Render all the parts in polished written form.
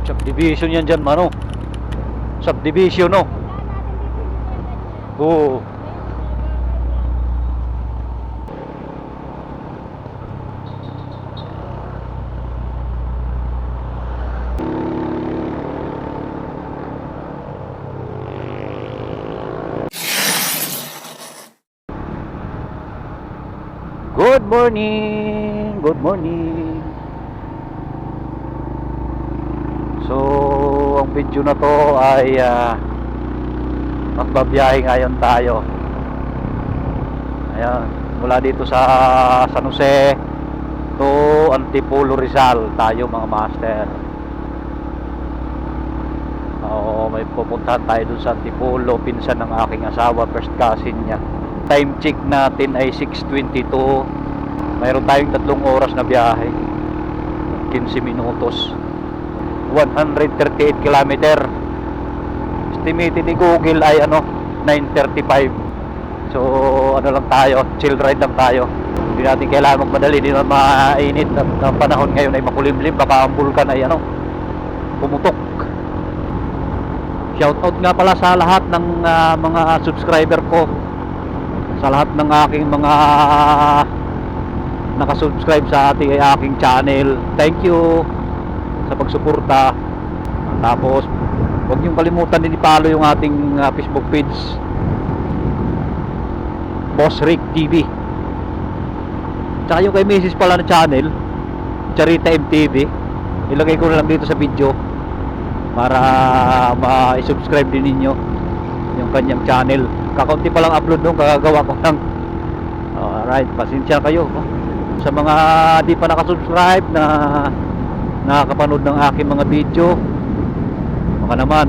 Subdivision yan dyan, mano. Subdivision, no? Oo. Good morning! Good morning! So, ang video na to ay magbabiyahe ngayon tayo. Ayan, mula dito sa San Jose to Antipolo, Rizal tayo, mga master. Oo, may pupuntahan tayo dun sa Antipolo, pinsan ng aking asawa, first cousin niya. Time check natin ay 6:22. Mayroon tayong 3 oras na biyahe, 15 minutos, 138 kilometer. Estimated ni Google ay 9:35. So ano lang tayo, chill ride lang tayo. Hindi natin kailangan magmadali, hindi naman mainit ang panahon ngayon ay makulimlim, baka ang bulkan ay pumutok. Shoutout nga pala sa lahat ng mga subscriber ko, sa lahat ng aking mga nakasubscribe sa aking channel. Thank you sa pagsuporta. Tapos huwag niyong kalimutan din i-follow yung ating Facebook page, Boss Rick TV. Tsaka yung kay Mrs. pala na channel, Charita MTV, ilagay ko na lang dito sa video para ma-subscribe din ninyo yung kanyang channel. Kakaunti pa lang upload doon, kagagawa ko lang. Alright, pasensya kayo sa mga di pa nakasubscribe na nakakapanood ng aking mga video. Baka naman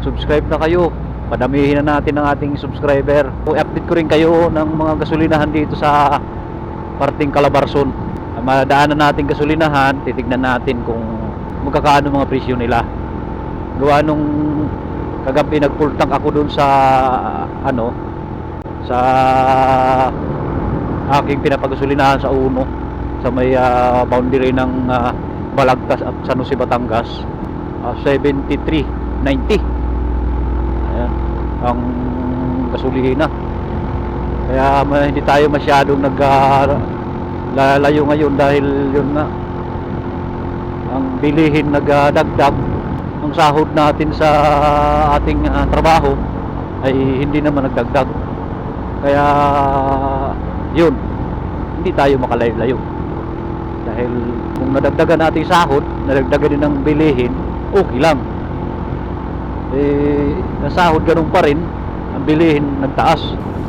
subscribe na kayo, padamihin na natin ang ating subscriber. I-update ko rin kayo ng mga gasolinahan dito sa parting Calabarzon. Madaanan natin gasolinahan, titignan natin kung magkakaano mga presyo nila. Gawa nung kagabi nag-full tank ako dun sa sa aking pinapagasolinahan sa Uno, sa may boundary ng Balagtas at San Jose, Batangas. 73.90 ayan ang gasolina. Kaya hindi tayo masyadong naglalayo ngayon dahil yun nga, ang bilihin nagdagdag. Ang sahod natin sa ating trabaho ay hindi naman nagdagdag. Kaya yun, hindi tayo makalayo-layo. Dahil kung nadagdagan natin sahod, nadagdagan din ng bilihin, okay lang. Nasahod ganun pa rin, ang bilihin nagtaas.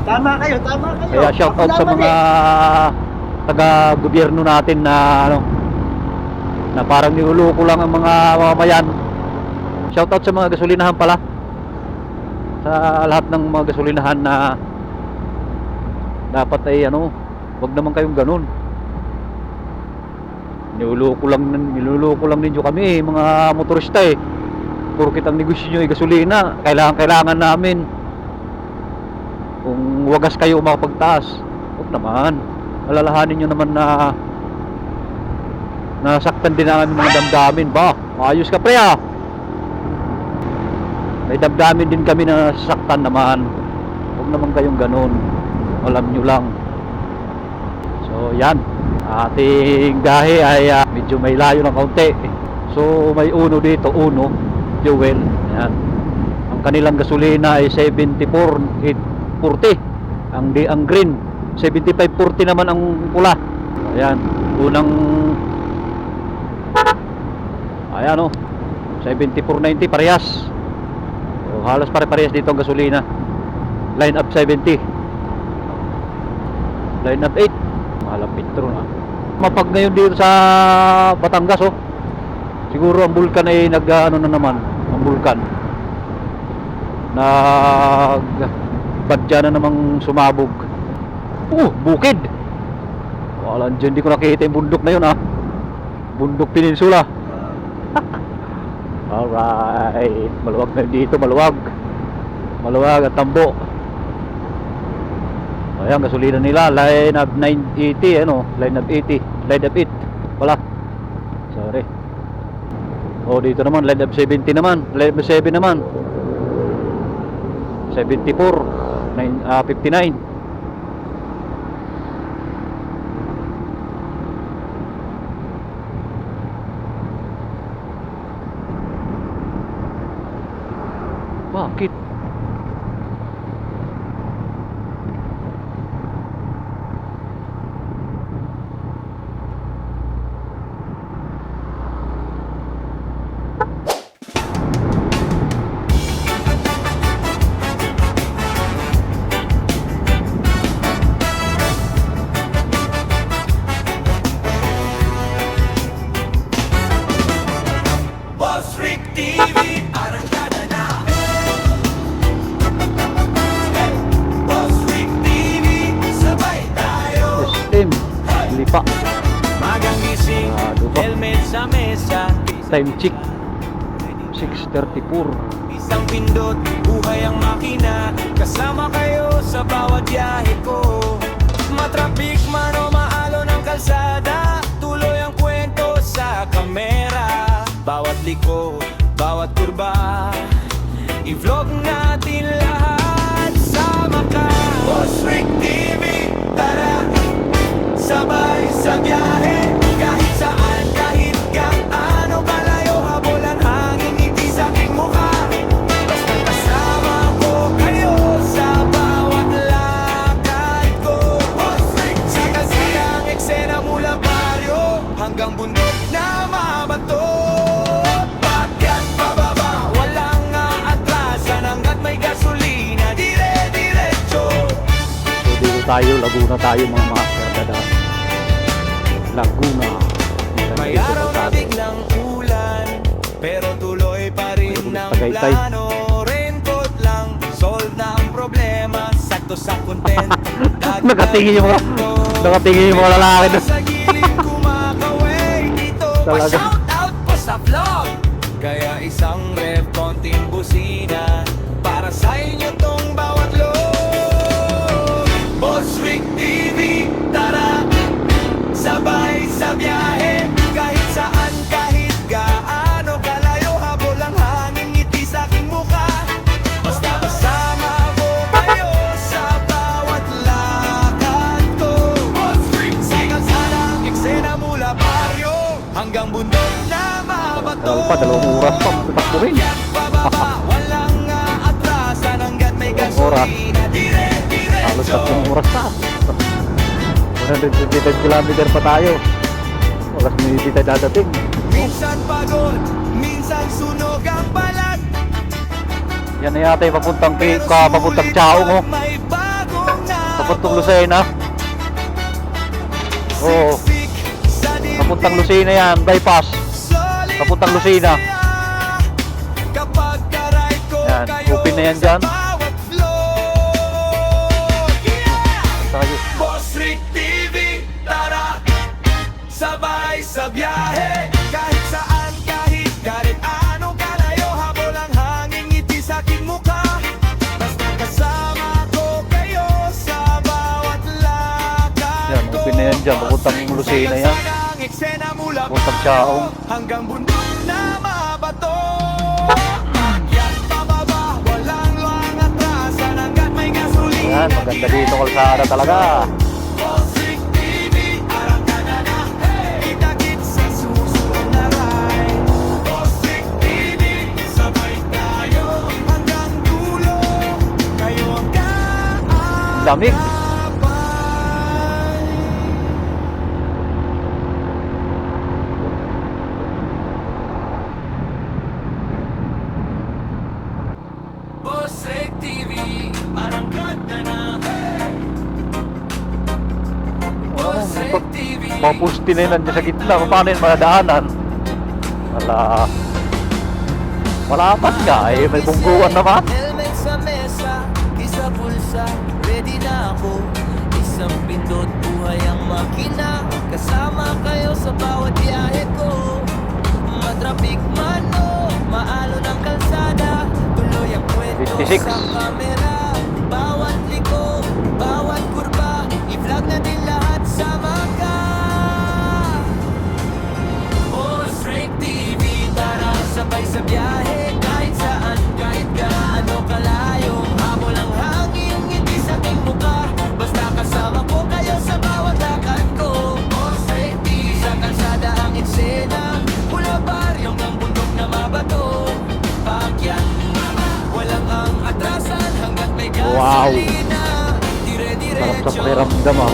Tama kayo, tama kayo. Kaya shout out sa mga taga-gobyerno natin na na parang niluloko lang ang mga mamamayan. Shout out sa mga gasolinahan pala, sa lahat ng mga gasolinahan na dapat ay wag naman kayong ganun. Niluloko lang ninyo kami, mga motorista Porkit ang negosyo nyo ay gasolina, kailangan namin. Kung wagas kayo makapagtaas, huwag naman. Alalahanin nyo naman na nasaktan din ang aming mga damdamin. Ba, ayos ka pre may damdamin din kami na nasaktan naman. Huwag naman kayong ganun, alam nyo lang. So yan, ating gahe ay medyo may layo ng kaunti. So may Uno dito, Uno fuel. Yan, ang kanilang gasolina ay 74.40. Ang green 75.40 naman ang pula. Ayan, unang 74.90 parehas. So, halos pare-parehas dito ang gasolina. Line up 70, line up 8. Malapit ito na. Mapag ngayon dito sa Batangas siguro ang bulkan ay na naman. Ang bulkan badya na namang sumabog. Bukid. Wala dyan, di ko nakikita yung bundok na yun Bundok Peninsula. Alright, maluwag na dito, maluwag at tambo. Ayan, gasolina nila, line up 980, line up 80, line up 8 wala, sorry. O dito naman, Line of 70 naman. Line of 7 naman. 74. 59. Bakit? Boss Rick TV, arangkada na. Boss Rick TV, sabay tayo. SM. Lipa. Magang gising, Ba? helmet sa mesa. Time check. 6:34. Isang pindot, buhay ang makina. Kasama kayo sa bawat biyahe ko. Matrafik man o maalo ng kalsada, tuloy ang kwento sa kamera. Bawat liko, bawat kurba, i-vlog natin lahat. Sama ka, Boss Rick TV, tara, sabay sa biyahe. Kahit saan, kahit gaano kalayo, habol ang hangin, ngiti sa aking mukha. Basta kasama ko kayo sa bawat lakad ko. Boss Rick, sa kasiyang eksena mula baryo hanggang bundok na mabato. Paakyat, pababa, walang aatrasan hanggat may gasolina, dire-diretso. So dito tayo, Laguna tayo mga master. Laguna. May araw na biglang ulan, pero tuloy pa rin ang Tagaytay. plano. Raincoat lang, solve na ang problema. Sakto sa content. Nakatingin yung mga lalaki doon. Sa gilid kumakaway dito. Talaga. Pa-shout out po sa vlog. Kaya isang rep, konting busina, para sa inyo tong bawat load. Boss Rick TV, tara, sabay sa biyahe. Kahit saan, kahit gaano kalayo, habol ang hangin, ngiti sa aking mukha. Basta kasama ko kayo sa bawat lakad ko. Sa kalsadang eksena mula baryo hanggang bundok na mabato. Tagal pa, 2 oras pa. Matakbo rin. Paakyat, pababa, walang aatrasan hanggat may Oras. gasolina, Halos dire-diretso. 3 oras pa. 125 kilometer pa tayo. Oras miniti tayo dadating. Minsan pagod, minsan sunog ang balat. Yan na yata yung papuntang Chaong, oh. May bagong Papuntang Lucena. Oo. Papuntang Lucena yan, bypass. Papuntang Lucena. Kapag ka-ride ko Yan, kayo open na yan sa dyan. bawat vlog. Yeah! Tayo. Boss Rick TV, tara, sabay sa biyahe. Kahit saan, kahit anong kalayo, habol ang hangin, ngiti sa aking mukha. Basta kasama ko kayo sa bawat lakad Yan, ko. open na yan dyan. Papuntang Lucena yan. Sa eksena mula Papuntang Chaong. hanggang bundok na mabato. Paakyat, pababa, walang luwang atrasan hanggat may gasolina. Yan, maganda dito kalsada talaga. Boss Rick TV, arangkada na. Kita-kits sa susunod na ride. Boss Rick TV, sabay tayo hanggang dulo. Kayo ang Lamig. kaabay. Boss Rick TV, arangkada na. Boss Rick TV, Mapusti na yun nandiyan sa gitna. Paano yun madadaanan? Malapat ka eh. May bungguan naman. helmet sa mesa, isa pulsa, ready na ako. Isang pindot, buhay ang makina. Kasama kayo sa bawat biyahe ko. Matrafik man o maalo ng kalsada, tuloy ang kwento 56. sa kamera. Bawat liko, bawat kurba, i-vlog natin lahat sama ka. Boss Rick TV, tara, Sabay sa biyahe, kahit saan, kahit gaano kalayo. Hamon ang hangin, ngiti sa aking mukha. Basta kasama ko kayo sa bawat lakad ko. All safety, sa kalsada ang eksena. Mula baryong ng bundok na mabato. Paakyat, walang ang atrasan hanggat may Wow. gasolina. Sarap sa Dire-diretso. pakiramdam ah.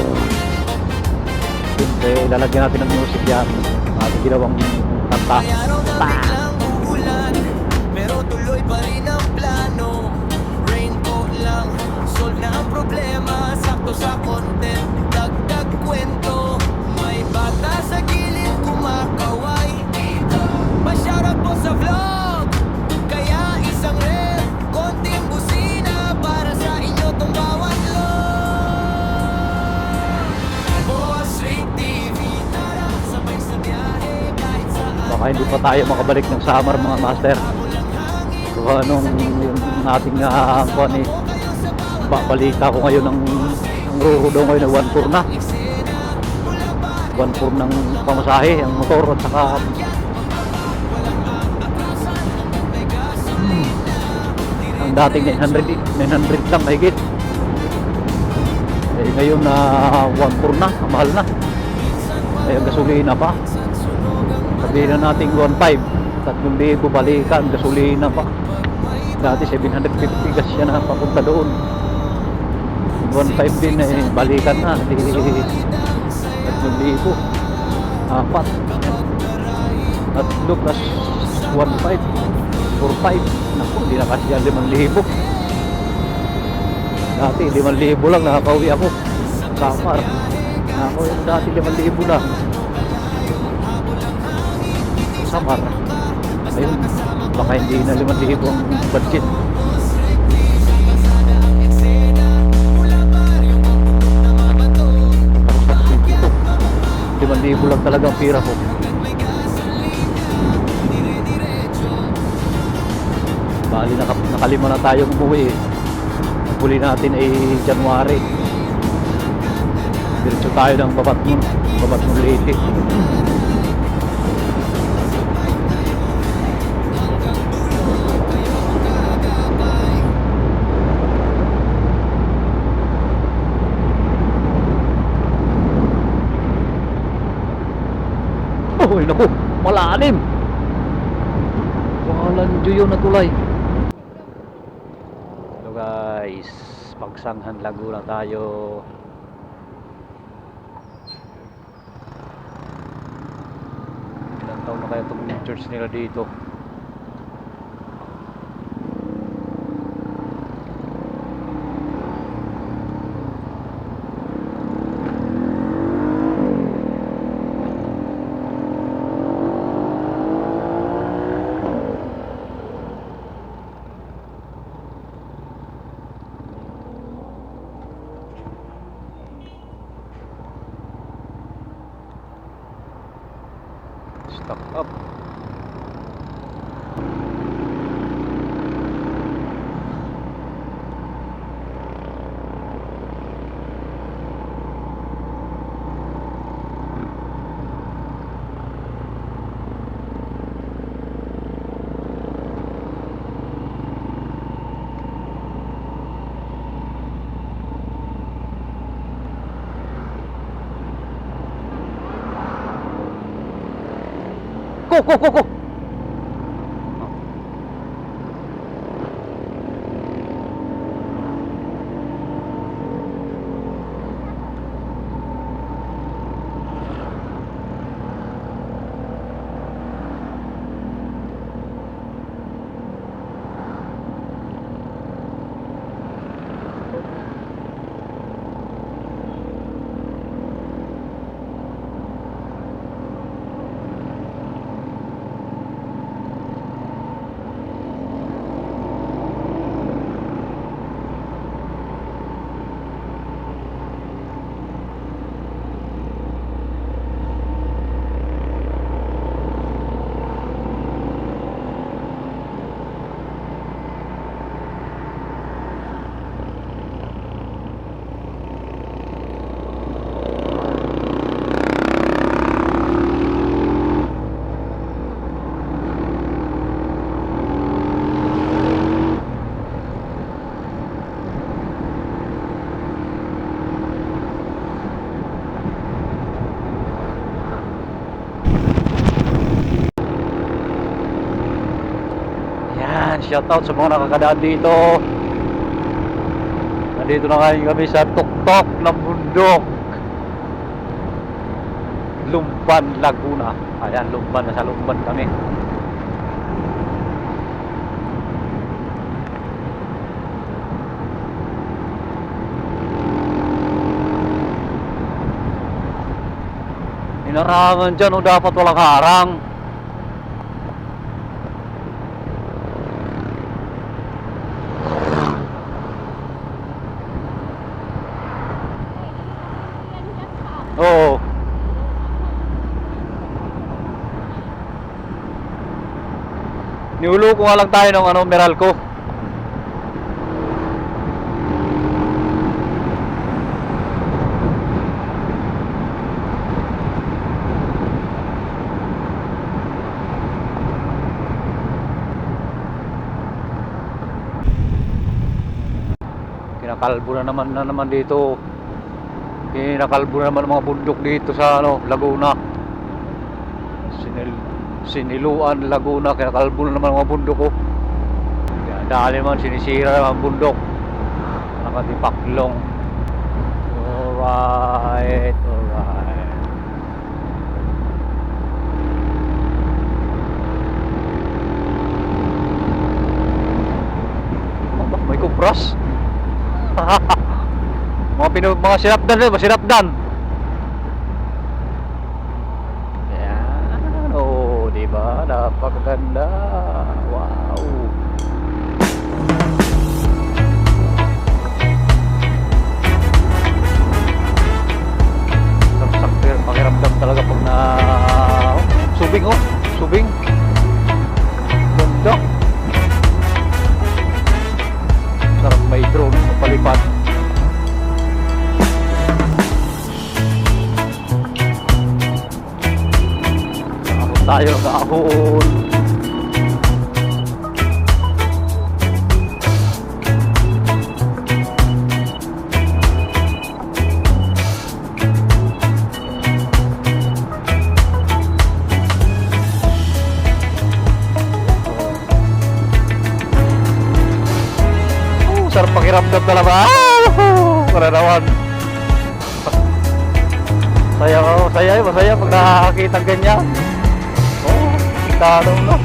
Siyempre, ilalagyan natin ng music yan. Ating ginawang kanta. May araw na biglang uulan, pero tuloy pa rin ang plano. Raincoat lang, solve na ang problema. Sakto sa content, dagdag kwento. May bata sa gilid kumakaway. Pa-shoutout po sa vlog. Kaya isang rep, konting busina para sa inyo tong bawat log. Boss Rick TV, tara, sabay sa biyahe, kahit saan. Baka hindi pa tayo makabalik ng summer mga master. So anong yung ating kuwan eh. Balita ko ngayon ng rurudo ngayon na 1 tour na. 1 tour ng pamasahe, ang motor at saka ang dating 900 lang mahigit. Eh ngayon na 1 tour na, mahal na. Eh ang gasolina pa. Sabihin na natin 1.5, 3,000 balikan, gasolina pa. Dati 750 gas siya na papunta doon. 1.5 din eh, balikan na. Di 3,000. Apat. At look, plus 1.5, 4.5. Naku, hindi na kasi yan 5,000. Dati 5,000 lang, nakakauwi ako. Samar. Ako yung dati 5,000 lang. Samar. Ayun, baka hindi na 5,000 ang budget. Tapos 5,000 lang talaga ang pira ko. Bali nakalima na tayong umuwi eh. Ang huli natin ay January. Diretso tayo ng Babatnon Leyte. Uy, naku, malalim. Walang diyo na tulay. Hello guys, Pagsanghan Laguna tayo. Ilang taon na kaya itong church nila dito? Stock up. Go! shoutout sa mga nakakadaan dito. Nandito na ngayon kami sa tuktok ng bundok, Lumban, Laguna. Ayan, Lumban, nasa Lumban kami. Inarangan dyan, o dapat walang harang. Oo. Niulo ko nga lang tayo ng Meralco. Kinakalbo na naman dito. Kinakalbo na naman ang mga bundok dito sa Laguna. Siniluan, Laguna, kinakalbo na naman ang mga bundok ko. Dali man, sinisira naman ang bundok. Nakatipaklong. Alright. May kupras. mga sinapdan rin, masinapdan. Yan, diba? Napakaganda. Wow. Sakto pakiramdam talaga pag na subing, subing. Ganda. Sarap may drone palipad. Tayo kahapon. Sarap pakiramdam talaga. Para naman. Masaya pag nakakita ganyan. Tanong, no?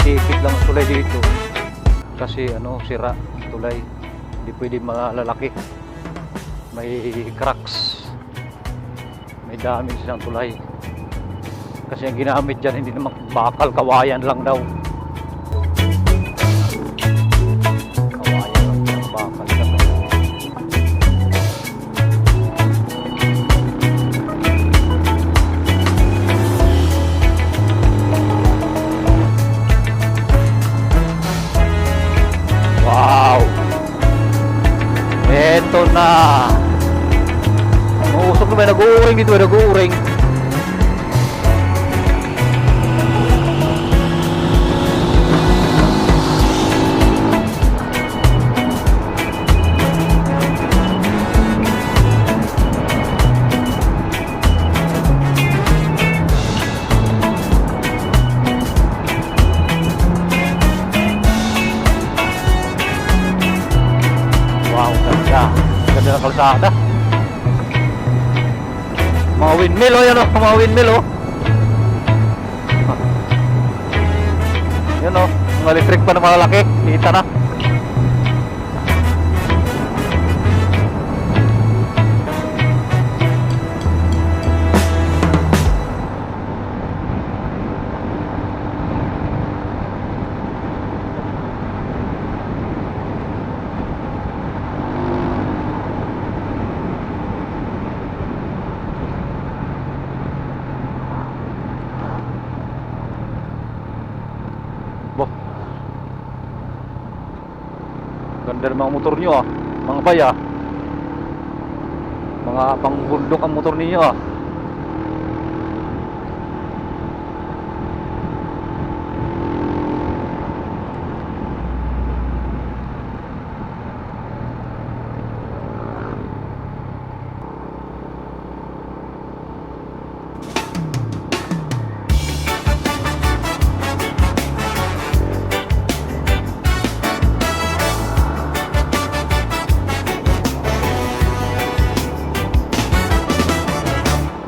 Tipid lang ang tulay dito kasi sira tulay, hindi pwede malalaki, may cracks, may damage ng tulay kasi ang ginamit dyan hindi naman bakal, kawayan lang daw, kawayan lang, bakal lang. Wow! Eto na! Usok na, may nag-uuring dito, may nag-uuring. Wow, ganda ng kalsada. Mga windmill, yan mga windmill, yan mga electric pa na malalaki, kita na. Ganda ng mga motor nyo ah. Mga bay ah. Mga pangbundok ang motor ninyo ah.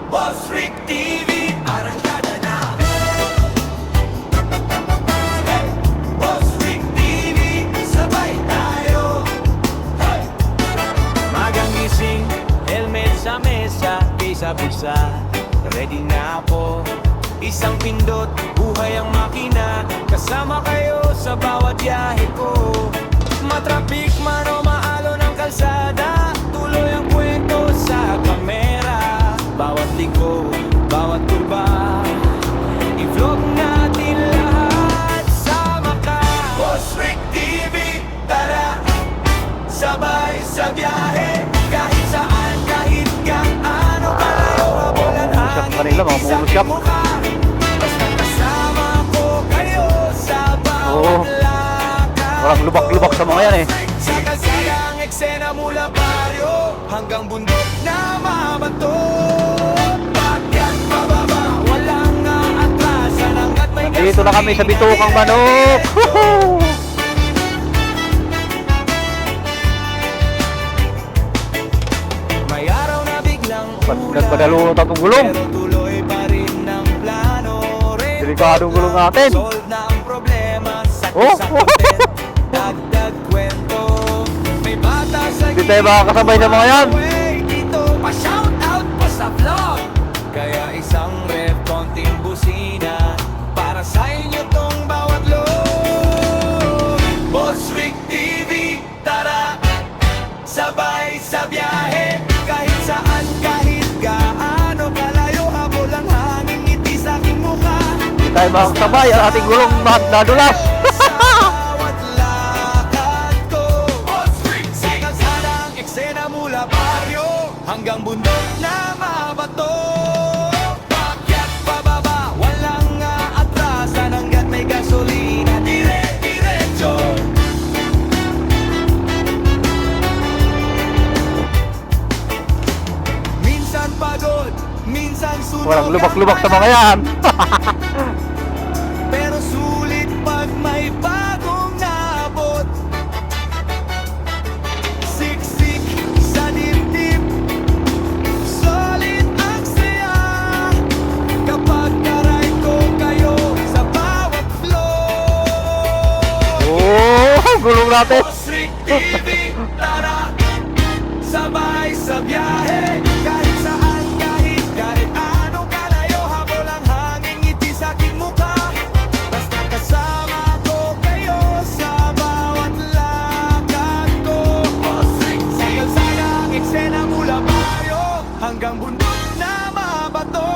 Boss Rick TV, arangkada na. Boss Rick TV, sabay tayo. Magang gising, helmet sa mesa, bisa-bisa, ready na ako. Isang pindot, buhay ang makina, kasama kayo sa bawat biyahe ko. Matrafik man o maalo ng kalsada, tuloy ang kwento sa kamera. Bawat liko, bawat kurba, i-vlog natin lahat. Sama ka, Boss Rick TV, tara, sabay sa biyahe. Kahit saan, kahit gaano kalayo, habulan Shop kanila, mga muro shop. Basta kasama ko kayo sa Oo. bawat lakad. Walang lubak-lubak sa mga yan eh. Sa kalsadang eksena mula baryo hanggang bundok na mabato. Pagkat pababa, walang aatrasan hanggat may Dito na kami sa Bitukang Manok. Woohoo! May araw na biglang Nagpadalunod ang gulong. pero tuloy pa rin ang plano. Delikadong gulong natin. Solve na ang problema sa Oh! isang content. Dagdag kwento. May bata sa Hindi tayo makakasabay sa mga yan. Dito pa shout out pa sa vlog. Kaya isang ref, konting busina para sa inyo tong bawat loob. Boss Rick TV, tara, sabay sa biyahe. Kahit saan, kahit gaano kalayo, habol ang hangin, ngiti sa aking mukha. Hindi tayo makakasabay. Ang ating gulong nadulas. Sa bawat lakad ko, Boss Rick sa kalsadang eksena mula baryo hanggang bundok na mabato. Paakyat pababa, walang aatrasan hanggat may gasolina, dire-diretso. Minsan pagod, minsan sunog Walang ang lubak-lubak sa mga panahon. yan. Pero sulit pag may bagong naabot. Siksik sa dibdib, solid ang saya. Kapag na-ride ko kayo sa bawat flow. Oh, gulong natin. Boss Rick TV, tara, sabay sa biyahe. Kahit saan, kahit anong kalayo, habol ang hangin, ngiti sa aking mukha. Basta kasama ko kayo sa bawat lakad ko. Boss Rick sa kalsadang eksena mula baryo hanggang bundok na mabato.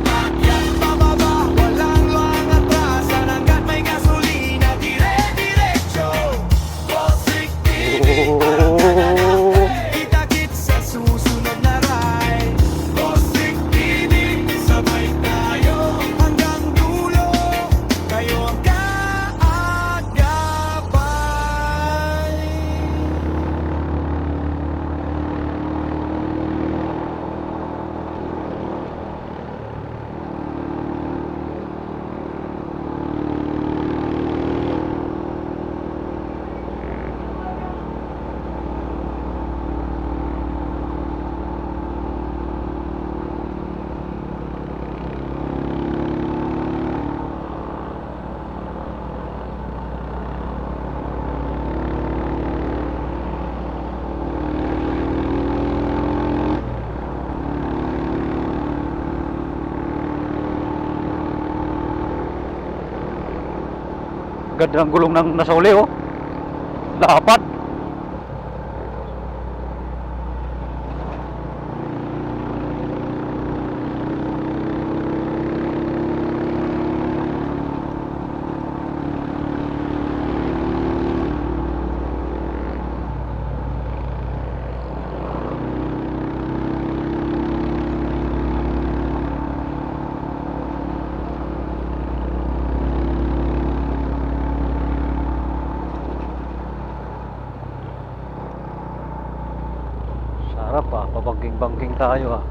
Paakyat pababa, walang luwang atrasan hanggat may gasolina, dire-diretso. Boss Rick TV, Oh. kita-kits sa susunod na ride. Boss Rick TV, sabay tayo hanggang dulo. Kayo ang kaagapay. Ganda ng gulong ng nasa uli oh. Dapat. banking tayo ah.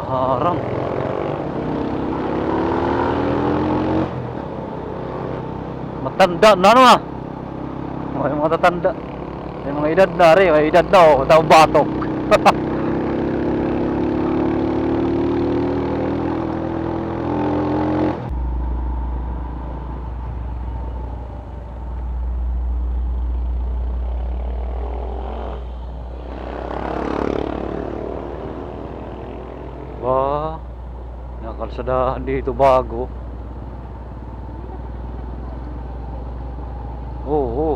Harang. Matanda na ano ah. Yung mga tatanda. Yung mga edad na rin. May edad na oh. Tao batok. Wah, yung kalsadahan dito bago. Oo.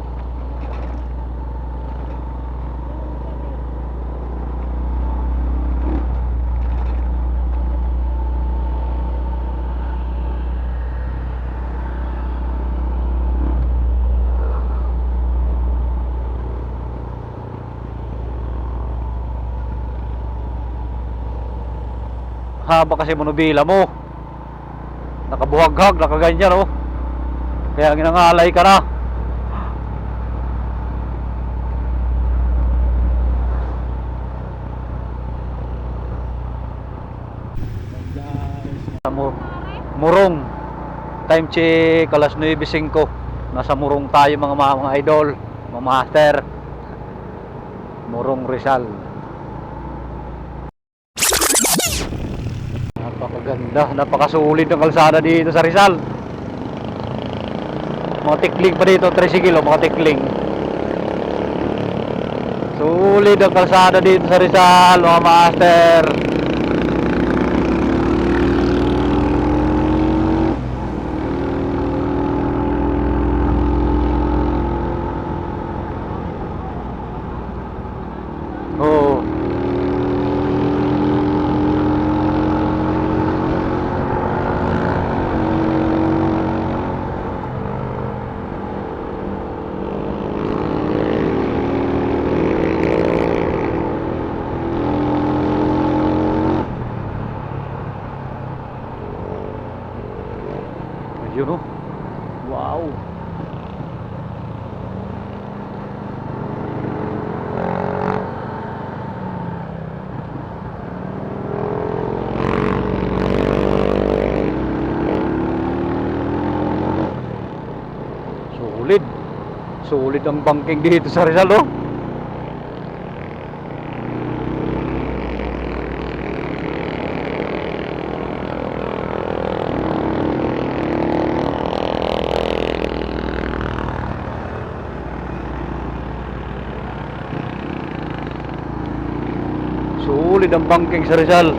Haba kasi monobila mo. Nakabuhaghag, nakaganyan oh. Kaya ginangalay ka na. Murong. Time check alas 9:05. Nasa Murong tayo mga idol, mga master. Murong Rizal. Napakaganda, napakasulit ng kalsada dito sa Rizal. Mga tikling pa dito, tricycle, mga tikling. Sulit ang kalsada dito sa Rizal, mga master. Oo. Ayun oh. Wow. Sulit. Sulit ang banking dito sa Rizal oh. Sulit ang banking sa Rizal.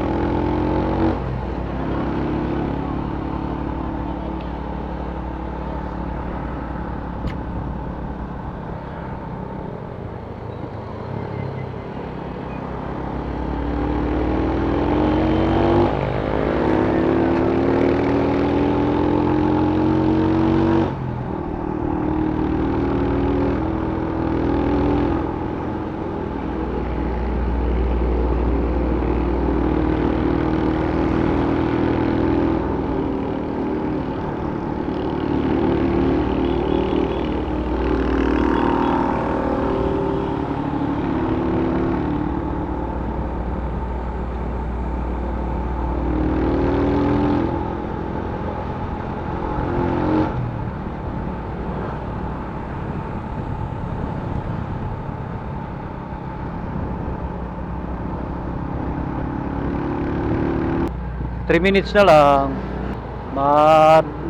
Three minutes na lang.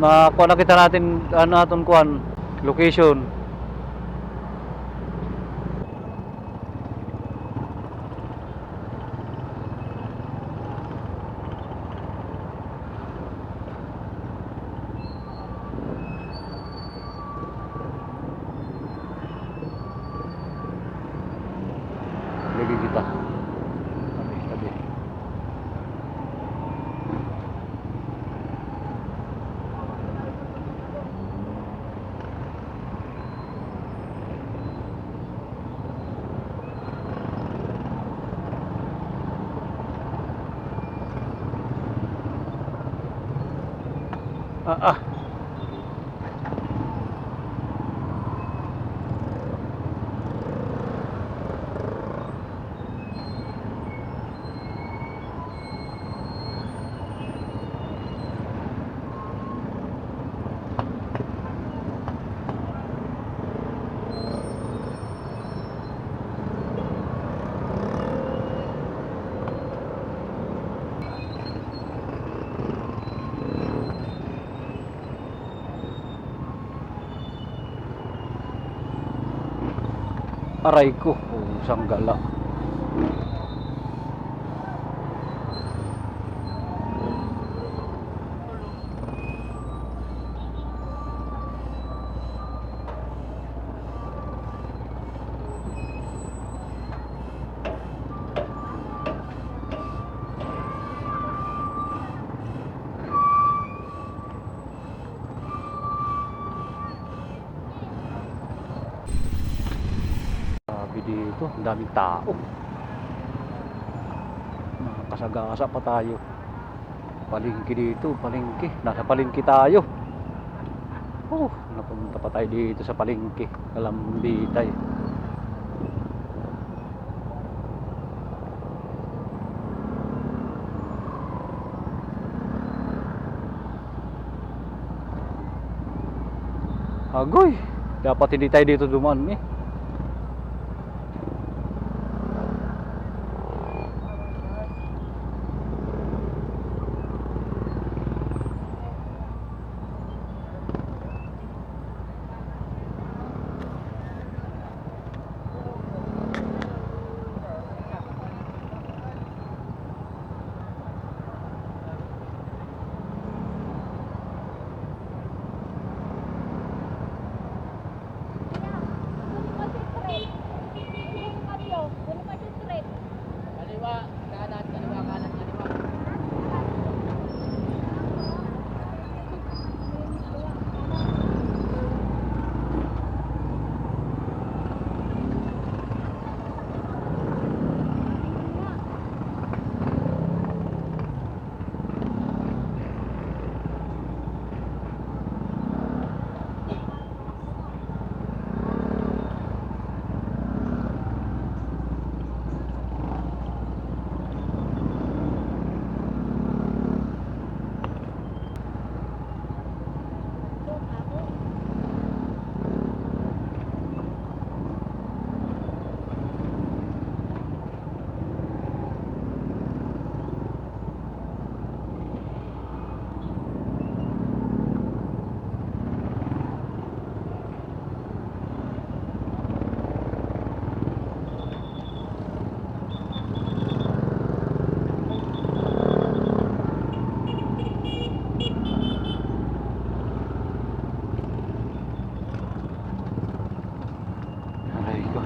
Makuha na kita natin ano aton kuan location. Lagi kita. Tabi. Ah, ah. Aray ko, pusang gala. Sabi dito, ang daming tao. Nakakasagasa pa tayo. Palengke dito, palengke. Nasa palengke tayo. Oh, napunta pa tayo dito sa palengke. Kalambitay. Agoy, dapat hindi tayo dito dumaan eh. Kaliwa, kanan, kaliwa, kanan, kaliwa. Aray ko.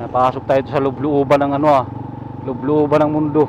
Napasok tayo sa loob-looban ng loob-looban ng mundo.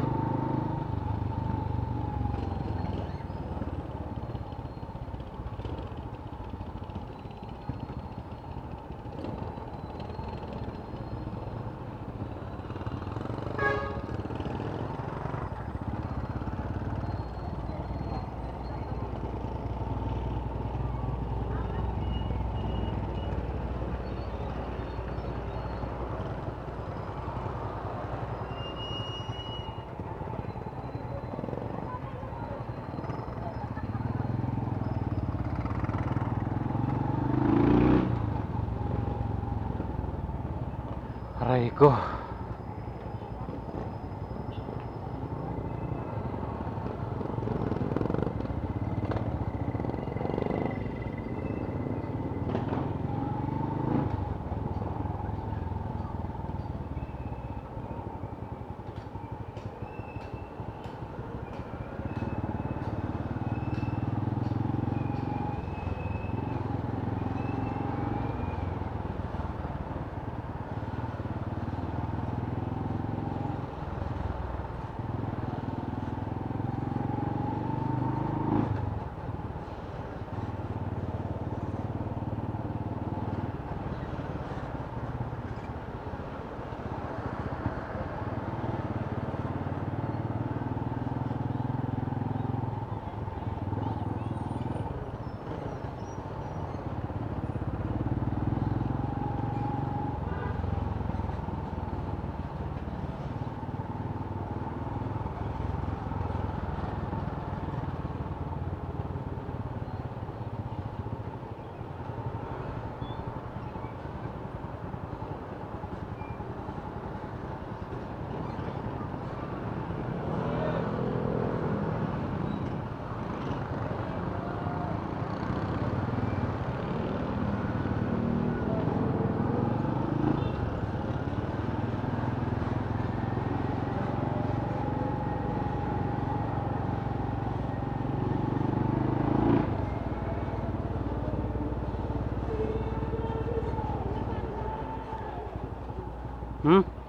Aray ko. Hmm?